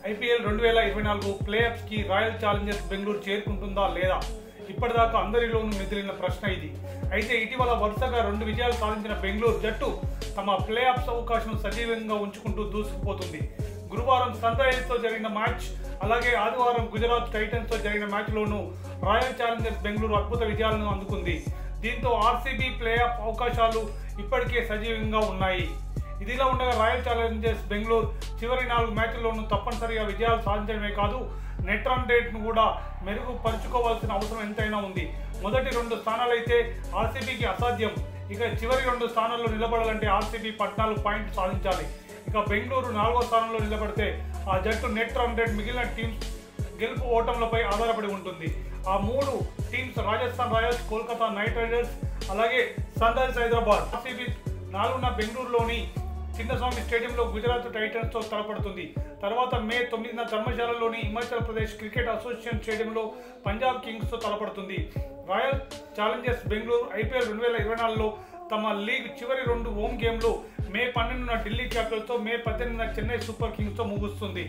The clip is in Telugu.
ఐపీఎల్ 2024 ప్లే ఆఫ్స్ కి రాయల్ ఛాలెంజర్స్ బెంగళూరు చేరుకుంటుందా లేదా ఇప్పటిదాకా అందరిలోనూ మెదిలిన ప్రశ్న ఇది. అయితే ఇటీవల వరుసగా 2 విజయాలు సాధించిన బెంగళూరు జట్టు తమ ప్లే ఆఫ్స్ అవకాశం సజీవంగా ఉంచుకుంటూ దూసుకుపోతుంది. గురువారం సన్ రైజర్స్ తో జరిగిన మ్యాచ్, అలాగే ఆదివారం గుజరాత్ టైటన్స్ తో జరిగిన మ్యాచ్ లోనూ రాయల్ ఛాలెంజర్స్ బెంగళూరు అద్భుత విజయాలను అందుకుంది. దీంతో ఆర్సీబీ ప్లే ఆఫ్ అవకాశాలు ఇప్పటికే సజీవంగా ఉన్నాయి. ఇదిలా ఉండగా రాయల్ ఛాలెంజర్స్ బెంగళూరు చివరి 4 మ్యాచ్ల్లోనూ తప్పనిసరిగా విజయాలు సాధించడమే కాదు, నెట్ రన్ రేట్ను కూడా మెరుగుపరుచుకోవాల్సిన అవసరం ఎంతైనా ఉంది. మొదటి 2 స్థానాలైతే ఆర్సీబీకి అసాధ్యం. ఇక చివరి 2 స్థానాల్లో నిలబడాలంటే ఆర్సీబీ 14 పాయింట్లు సాధించాలి. ఇక బెంగళూరు 4వ స్థానంలో నిలబడితే ఆ జట్టు నెట్ రన్ రేట్ మిగిలిన టీమ్స్ గెలుపు ఓటంలపై ఆధారపడి ఉంటుంది. ఆ 3 teams Rajasthan Royals, Kolkata night riders, అలాగే సన్ రైజర్స్ హైదరాబాద్. ఆర్సీబీ 4న బెంగళూరులోని చిన్నస్వామి స్టేడియంలో గుజరాత్ టైటన్స్ తో తలపడుతుంది. తర్వాత మే 9న ధర్మశాలలోని హిమాచల్ ప్రదేశ్ క్రికెట్ అసోసియేషన్ స్టేడియంలో పంజాబ్ కింగ్స్ తో తలపడుతుంది. రాయల్ ఛాలెంజర్స్ బెంగళూరు ఐపీఎల్ 2024లో తమ లీగ్ చివరి 2 హోమ్ గేమ్లు మే 12న ఢిల్లీ క్యాపిటల్స్ తో, మే 18న చెన్నై సూపర్ కింగ్స్ తో ముగుస్తుంది.